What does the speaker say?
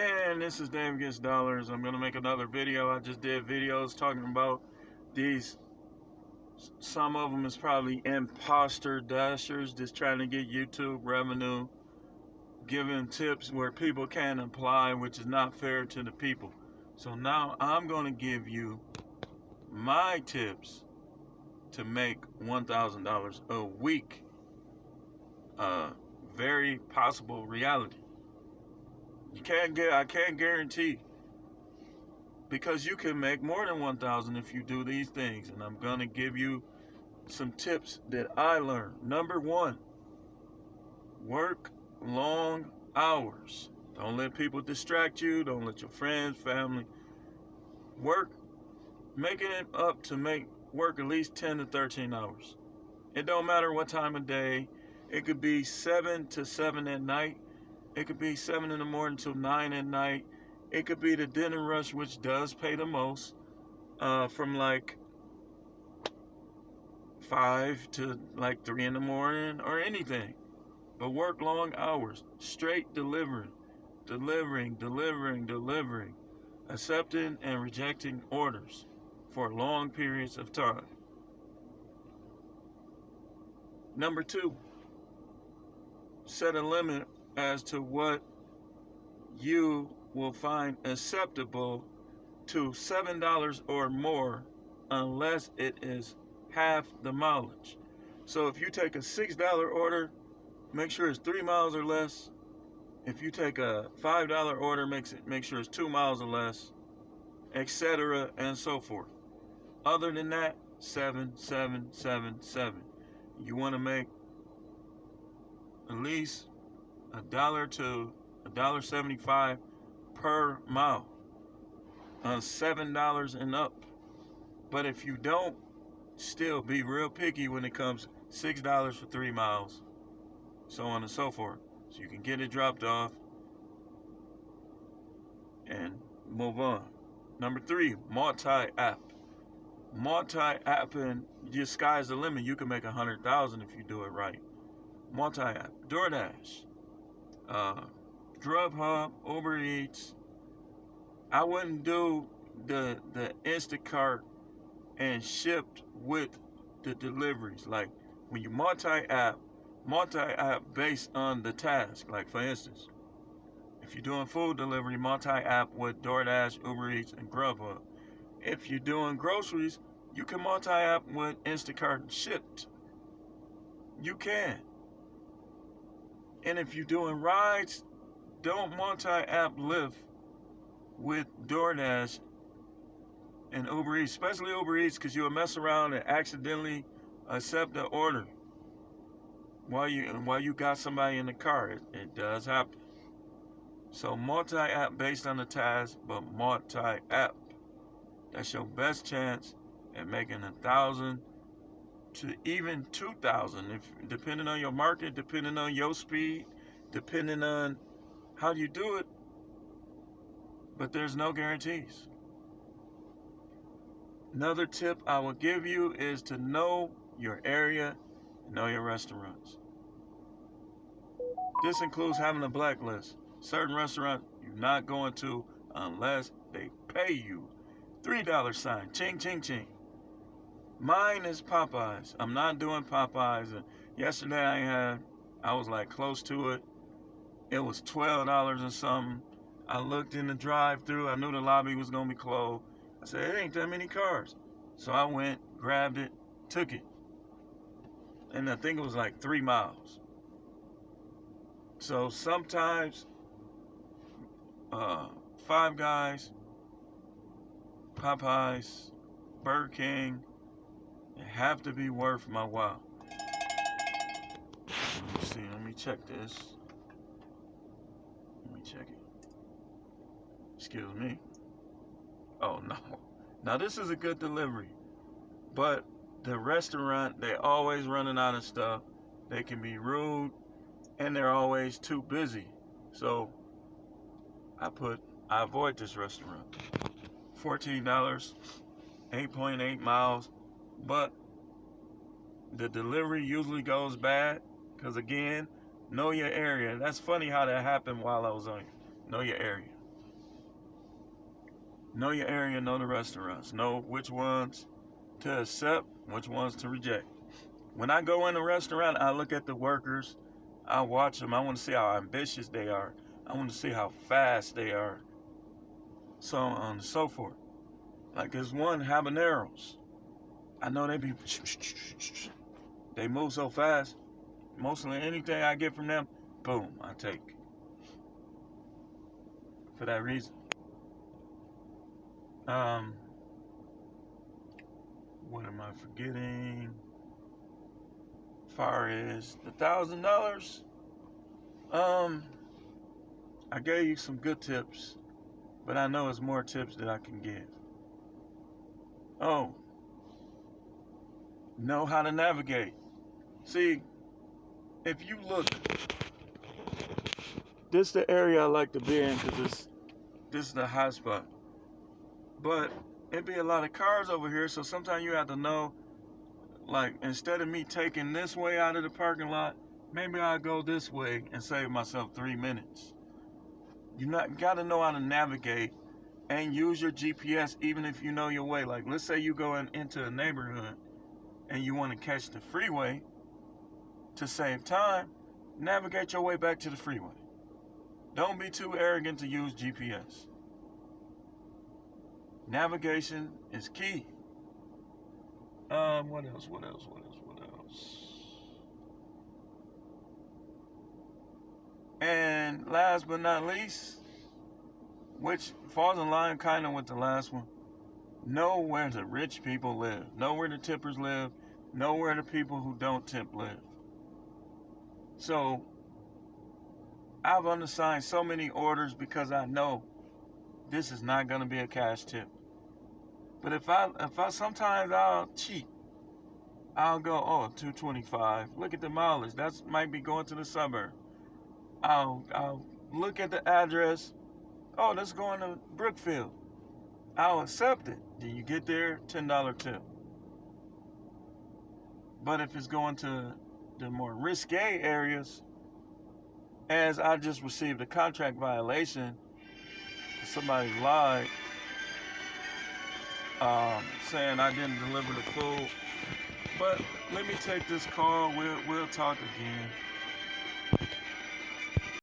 And this is Dave Gets Dollars. I'm going to make another video. I just did videos talking about these. Some of them is probably imposter dashers just trying to get YouTube revenue, giving tips where people can't apply, which is not fair to the people. So now I'm going to give you my tips to make $1,000 a week. Very possible reality. I can't guarantee, because you can make more than 1,000 if you do these things, and I'm gonna give you some tips that I learned. Number one, work long hours. Don't let people distract you. Don't let your friends, family work. Making it up to work at least 10 to 13 hours. It don't matter what time of day. It could be 7 to 7 at night. It could be 7 in the morning till 9 at night. It could be the dinner rush, which does pay the most, from like 5 to like 3 in the morning or anything. But work long hours, straight delivering, accepting and rejecting orders for long periods of time. Number two, set a limit as to what you will find acceptable to $7 or more, unless it is half the mileage. So if you take a $6 order, make sure it's 3 miles or less. If you take a $5 order, make sure it's 2 miles or less, etc. and so forth. Other than that, 7, 7, 7, 7. You want to make at least $1 to $1.75 per mile on $7 and up. But if you don't, still be real picky when it comes $6 for 3 miles, so on and so forth, so you can get it dropped off and move on. Number three, multi-app. Multi-apping, your sky's the limit. You can make 100,000 if you do it right. Multi-app, DoorDash, Grubhub, Uber Eats. I wouldn't do the Instacart and shipped with the deliveries. Like when you multi-app based on the task. Like for instance, if you're doing food delivery, multi-app with DoorDash, Uber Eats, and Grubhub. If you're doing groceries, you can multi-app with Instacart and Shipped. You can. And if you're doing rides, don't multi-app Lyft with DoorDash and Uber Eats, especially Uber Eats, because you'll mess around and accidentally accept the order while you got somebody in the car. It does happen. So multi-app based on the task, but multi-app. That's your best chance at making 1,000 to even 2,000, if depending on your market, depending on your speed, depending on how you do it. But there's no guarantees. Another tip I will give you is to know your area, know your restaurants. This includes having a blacklist. Certain restaurants you're not going to unless they pay you $3 sign, ching, ching, ching. Mine is Popeyes. I'm not doing Popeyes. And yesterday I was like close to it. It was $12 and something. I looked in the drive-thru. I knew the lobby was gonna be closed. I said, it ain't that many cars. So I went, grabbed it, took it. And I think it was like 3 miles. So sometimes Five Guys, Popeyes, Burger King, they have to be worth my while. Let me see, let me check this. Let me check it. Excuse me. Oh no. Now this is a good delivery. But the restaurant, they're always running out of stuff. They can be rude and they're always too busy. So I avoid this restaurant. $14, 8.8 miles, but the delivery usually goes bad because, again, know your area. That's funny how that happened while I was on you. Know your area. Know your area, know the restaurants, know which ones to accept, which ones to reject. When I go in a restaurant, I look at the workers, I watch them, I want to see how ambitious they are, I want to see how fast they are, so on and so forth. Like there's one habaneros. I know they move so fast. Mostly anything I get from them, boom, I take. For that reason. Um, what am I forgetting? Far as the $1,000, um, I gave you some good tips, but I know it's more tips that I can give. Oh, know how to navigate. See, if you look, this is the area I like to be in because this is the hot spot. But it be a lot of cars over here, so sometimes you have to know, like, instead of me taking this way out of the parking lot, maybe I'll go this way and save myself 3 minutes. Gotta know how to navigate and use your GPS even if you know your way. Like, let's say you go into a neighborhood and you want to catch the freeway to save time, navigate your way back to the freeway. Don't be too arrogant to use GPS. Navigation is key. What else? And last but not least, which falls in line kind of with the last one, know where the rich people live. Know where the tippers live. Know where the people who don't tip live. So, I've unassigned so many orders because I know this is not going to be a cash tip. But if I sometimes I'll cheat. I'll go, oh, 225. Look at the mileage. That might be going to the suburb. I'll look at the address. Oh, that's going to Brookfield. I'll accept it. Then you get there, $10 tip. But if it's going to the more risque areas, as I just received a contract violation, somebody lied, saying I didn't deliver the food. But let me take this call. We'll talk again.